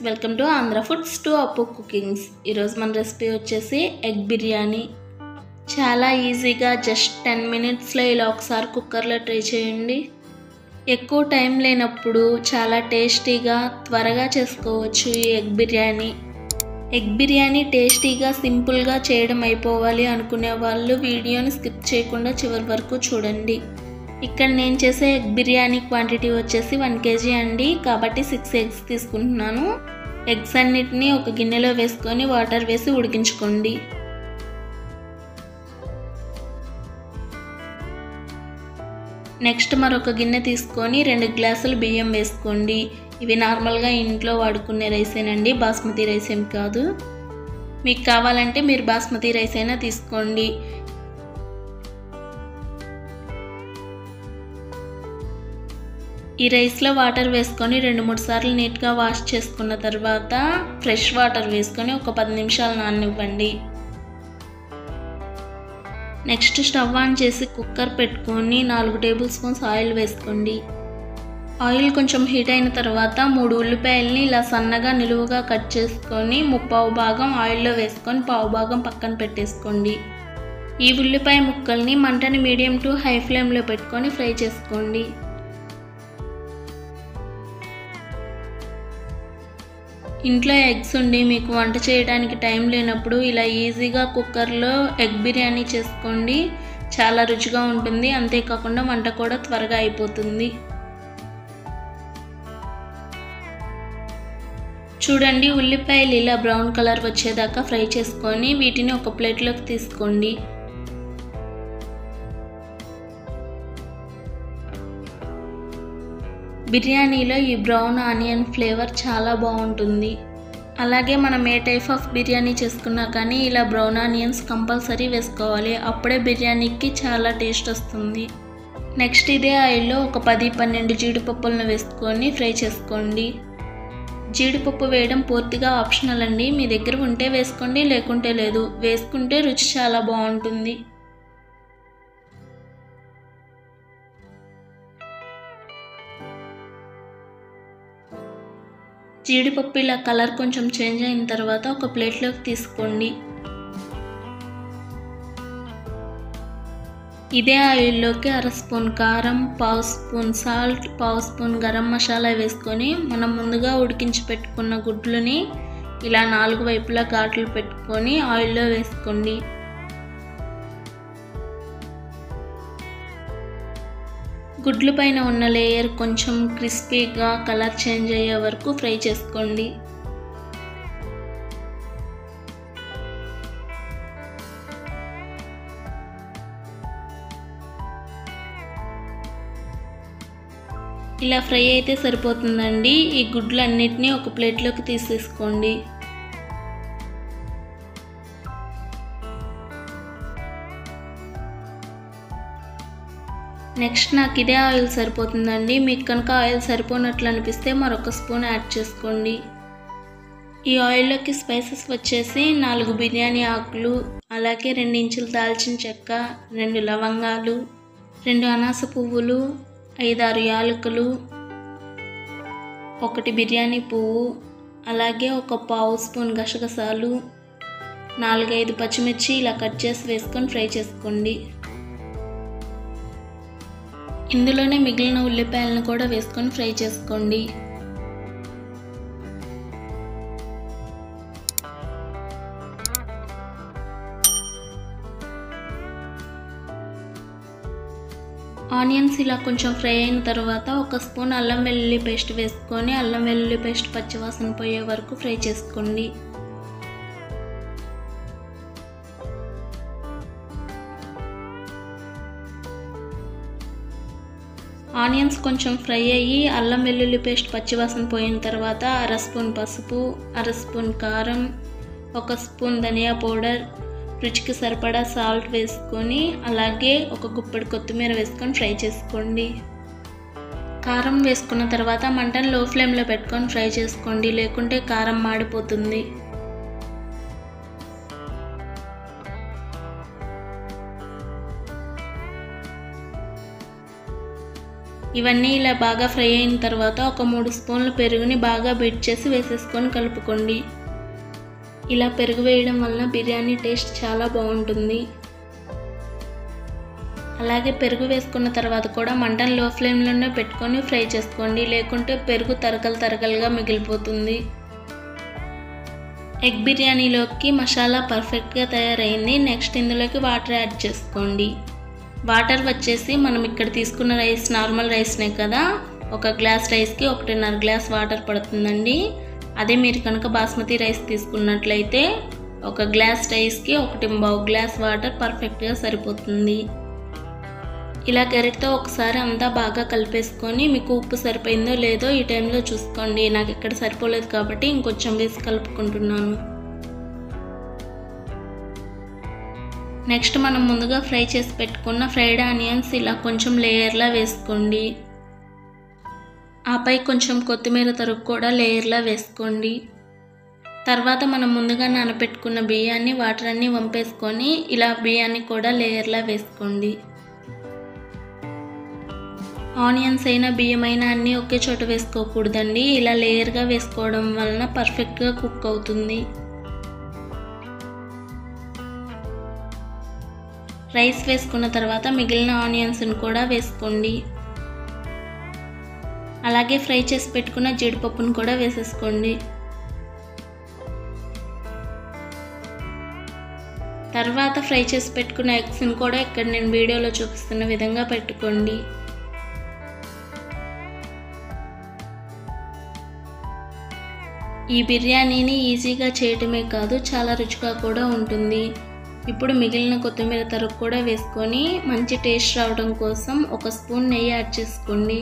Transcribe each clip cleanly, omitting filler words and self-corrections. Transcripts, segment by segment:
Welcome to Andhra foods to అప్పు cookings. ఈరోజు మన రెసిపీ వచ్చేసి ఎగ్ బిర్యానీ. చాలా ఈజీగా జస్ట్ 10 మినిట్స్లో ఇలా ఒకసారి కుక్కర్లో ట్రై చేయండి. ఎక్కువ టైం లేనప్పుడు చాలా టేస్టీగా త్వరగా చేసుకోవచ్చు ఈ ఎగ్ బిర్యానీ. ఎగ్ బిర్యానీ టేస్టీగా సింపుల్గా చేయడం అయిపోవాలి అనుకునే వాళ్ళు వీడియోని స్కిప్ చేయకుండా చివరి వరకు చూడండి. ఇక్కడ నేను చేసే ఎగ్ బిర్యానీ క్వాంటిటీ వచ్చేసి 1 kg అండి, కాబట్టి 6 ఎగ్స్ తీసుకుంటున్నాను. ఎగ్స్ అన్నిటినీ ఒక గిన్నెలో వేసుకొని వాటర్ వేసి ఉడికించుకోండి. నెక్స్ట్ మరొక గిన్నె తీసుకొని 2 గ్లాసులు బియ్యం వేసుకోండి. ఇవి నార్మల్గా ఇంట్లో వాడుకునే రైసేనండి, బాస్మతి రైస్ ఏం కాదు. మీకు కావాలంటే మీరు బాస్మతి రైస్ అయినా తీసుకోండి. ఈ రైస్లో వాటర్ వేసుకొని 2-3 సార్లు నీట్గా వాష్ చేసుకున్న తర్వాత ఫ్రెష్ వాటర్ వేసుకొని ఒక 10 నిమిషాలు నాననివ్వండి. నెక్స్ట్ స్టవ్ ఆన్ చేసి కుక్కర్ పెట్టుకొని 4 టేబుల్ స్పూన్స్ ఆయిల్ వేసుకోండి. ఆయిల్ కొంచెం హీట్ అయిన తర్వాత 3 ఉల్లిపాయలని ఇలా సన్నగా నిలువుగా కట్ చేసుకొని 1/4 భాగం ఆయిల్లో వేసుకొని 1/4 భాగం పక్కన పెట్టేసుకోండి. ఈ ఉల్లిపాయ ముక్కల్ని మంటని మీడియం టు హై ఫ్లేమ్లో పెట్టుకొని ఫ్రై చేసుకోండి. ఇంట్లో ఎగ్స్ ఉండి మీకు వంట చేయడానికి టైం లేనప్పుడు ఇలా ఈజీగా కుక్కర్లో ఎగ్ బిర్యానీ చేసుకోండి. చాలా రుచిగా ఉంటుంది, అంతేకాకుండా వంట కూడా త్వరగా అయిపోతుంది. చూడండి, ఉల్లిపాయలు ఇలా బ్రౌన్ కలర్ వచ్చేదాకా ఫ్రై చేసుకొని వీటిని ఒక ప్లేట్లోకి తీసుకోండి. బిర్యానీలో ఈ బ్రౌన్ ఆనియన్ ఫ్లేవర్ చాలా బాగుంటుంది. అలాగే మనం ఏ టైప్ ఆఫ్ బిర్యానీ చేసుకున్నా కానీ ఇలా బ్రౌన్ ఆనియన్స్ కంపల్సరీ వేసుకోవాలి, అప్పుడే బిర్యానీకి చాలా టేస్ట్ వస్తుంది. నెక్స్ట్ ఇదే ఆయిల్లో ఒక 10-12 జీడిపప్పులను వేసుకొని ఫ్రై చేసుకోండి. జీడిపప్పు వేయడం పూర్తిగా ఆప్షనల్ అండి, మీ దగ్గర ఉంటే వేసుకోండి, లేకుంటే లేదు. వేసుకుంటే రుచి చాలా బాగుంటుంది. జీడిపప్పు ఇలా కలర్ కొంచెం చేంజ్ అయిన తర్వాత ఒక ప్లేట్లోకి తీసుకోండి. ఇదే ఆయిల్లోకి 1/2 స్పూన్ కారం, 1/2 spoon salt, 1/2 spoon garam masala వేసుకొని మనం ముందుగా ఉడికించి పెట్టుకున్న గుడ్లని ఇలా 4 వైపులా ఘాట్లు పెట్టుకొని ఆయిల్లో వేసుకోండి. గుడ్ల పైన ఉన్న లేయర్ కొంచెం క్రిస్పీగా కలర్ చేంజ్ అయ్యే వరకు ఫ్రై చేసుకోండి. ఇలా ఫ్రై అయితే సరిపోతుందండి. ఈ గుడ్లన్నిటినీ ఒక ప్లేట్లోకి తీసేసుకోండి. నెక్స్ట్ నాకు ఇదే ఆయిల్ సరిపోతుందండి. మీకు కనుక ఆయిల్ సరిపోనట్లు అనిపిస్తే మరొక స్పూన్ యాడ్ చేసుకోండి. ఈ ఆయిల్లోకి స్పైసెస్ వచ్చేసి 4 బిర్యానీ ఆకులు, అలాగే 2 ఇంచుల దాల్చిన చెక్క, 2 లవంగాలు, 2 అనాస పువ్వులు, 5-6 యాలకులు, 1 బిర్యానీ పువ్వు, అలాగే ఒక 1/2 స్పూన్ గసగసాలు, 4-5 పచ్చిమిర్చి ఇలా కట్ చేసి వేసుకొని ఫ్రై చేసుకోండి. ఇందులోనే మిగిలిన ఉల్లిపాయలను కూడా వేసుకొని ఫ్రై చేసుకోండి. ఆనియన్స్ ఇలా కొంచెం ఫ్రై అయిన తర్వాత 1 స్పూన్ అల్లం వెల్లుల్లి పేస్ట్ వేసుకొని అల్లం వెల్లుల్లి పేస్ట్ పచ్చివాసన పోయే వరకు ఫ్రై చేసుకోండి. ఆనియన్స్ కొంచెం ఫ్రై అయ్యి అల్లం వెల్లుల్లి పేస్ట్ పచ్చివాసన పోయిన తర్వాత 1/2 స్పూన్ పసుపు, 1/2 స్పూన్ కారం, 1 స్పూన్ ధనియా పౌడర్, రుచికి సరిపడా సాల్ట్ వేసుకొని అలాగే ఒక గుప్పెడు కొత్తిమీర వేసుకొని ఫ్రై చేసుకోండి. కారం వేసుకున్న తర్వాత మంటను లో ఫ్లేమ్లో పెట్టుకొని ఫ్రై చేసుకోండి, లేకుంటే కారం మాడిపోతుంది. ఇవన్నీ ఇలా బాగా ఫ్రై అయిన తర్వాత ఒక 3 స్పూన్ల పెరుగుని బాగా బీట్ చేసి వేసేసుకొని కలుపుకోండి. ఇలా పెరుగు వేయడం వలన బిర్యానీ టేస్ట్ చాలా బాగుంటుంది. అలాగే పెరుగు వేసుకున్న తర్వాత కూడా మంటను లో ఫ్లేమ్లోనే పెట్టుకొని ఫ్రై చేసుకోండి, లేకుంటే పెరుగు తరగలుగా మిగిలిపోతుంది. ఎగ్ బిర్యానీలోకి మసాలా పర్ఫెక్ట్గా తయారైంది. నెక్స్ట్ ఇందులోకి వాటర్ యాడ్ చేసుకోండి. వాటర్ వచ్చేసి మనం ఇక్కడ తీసుకున్న రైస్ నార్మల్ రైస్నే కదా, 1 గ్లాస్ రైస్కి 1.5 గ్లాస్ వాటర్ పడుతుందండి. అదే మీరు కనుక బాస్మతి రైస్ తీసుకున్నట్లయితే 1 గ్లాస్ రైస్కి 1.5 గ్లాస్ వాటర్ పర్ఫెక్ట్గా సరిపోతుంది. ఇలా గరిటతో ఒకసారి అంతా బాగా కలిపేసుకొని మీకు ఉప్పు సరిపోయిందో లేదో ఈ టైంలో చూసుకోండి. నాకు ఇక్కడ సరిపోలేదు కాబట్టి ఇంకొంచెం వేసి కలుపుకుంటున్నాను. నెక్స్ట్ మనం ముందుగా ఫ్రై చేసి పెట్టుకున్న ఫ్రైడ్ ఆనియన్స్ ఇలా కొంచెం లేయర్లా వేసుకోండి. ఆపై కొంచెం కొత్తిమీర తరుగు కూడా లేయర్లా వేసుకోండి. తర్వాత మనం ముందుగా నానబెట్టుకున్న బియ్యాన్ని వాటర్ అన్నీ వంపేసుకొని ఇలా బియ్యాన్ని కూడా లేయర్లా వేసుకోండి. ఆనియన్స్ అయినా బియ్యం అయినా అన్నీ ఒకే చోట వేసుకోకూడదండి. ఇలా లేయర్గా వేసుకోవడం వలన పర్ఫెక్ట్గా కుక్ అవుతుంది. రైస్ వేసుకున్న తర్వాత మిగిలిన ఆనియన్స్ని కూడా వేసుకోండి. అలాగే ఫ్రై చేసి పెట్టుకున్న జీడిపప్పును కూడా వేసేసుకోండి. తర్వాత ఫ్రై చేసి పెట్టుకున్న ఎగ్స్ని కూడా ఇక్కడ నేను వీడియోలో చూపిస్తున్న విధంగా పెట్టుకోండి. ఈ బిర్యానీని ఈజీగా చేయటమే కాదు చాలా రుచిగా కూడా ఉంటుంది. ఇప్పుడు మిగిలిన కొత్తిమీర తరుగు కూడా వేసుకొని మంచి టేస్ట్ రావడం కోసం 1 స్పూన్ నెయ్యి యాడ్ చేసుకోండి.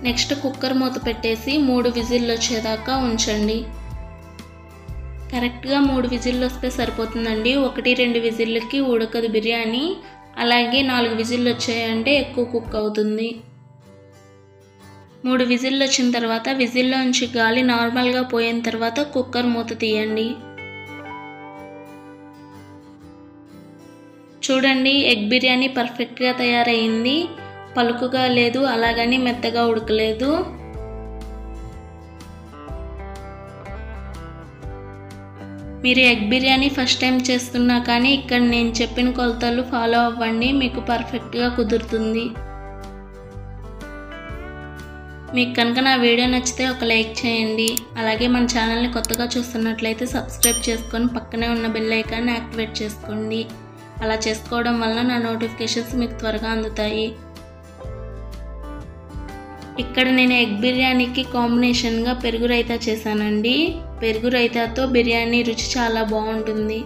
నెక్స్ట్ కుక్కర్ మూత పెట్టేసి 3 విజిల్లు వచ్చేదాకా ఉంచండి. కరెక్ట్గా 3 విజిల్లు వస్తే సరిపోతుందండి. 1-2 విజిల్లకి ఉడకదు బిర్యానీ. అలాగే 4 విజిల్లు వచ్చాయంటే ఎక్కువ కుక్ అవుతుంది. 3 విజిల్లు వచ్చిన తర్వాత విజిల్లోంచి గాలి నార్మల్గా పోయిన తర్వాత కుక్కర్ మూత తీయండి. చూడండి, ఎగ్ బిర్యానీ పర్ఫెక్ట్గా తయారైంది. పలుకుగా లేదు, అలాగని మెత్తగా ఉడకలేదు. మీరు ఎగ్ బిర్యానీ ఫస్ట్ టైం చేస్తున్నా కానీ ఇక్కడ నేను చెప్పిన కొలతలు ఫాలో అవ్వండి, మీకు పర్ఫెక్ట్గా కుదురుతుంది. మీకు కనుక నా వీడియో నచ్చితే ఒక లైక్ చేయండి. అలాగే మన ఛానల్ని కొత్తగా చూస్తున్నట్లయితే సబ్స్క్రైబ్ చేసుకొని పక్కనే ఉన్న బెల్ ఐకాన్ని యాక్టివేట్ చేసుకోండి. అలా చేసుకోవడం వల్ల నా నోటిఫికేషన్స్ మీకు త్వరగా అందుతాయి. ఇక్కడ నేను ఎగ్ బిర్యానీకి కాంబినేషన్గా పెరుగు రైతా చేశానండి. పెరుగు రైతాతో బిర్యానీ రుచి చాలా బాగుంటుంది.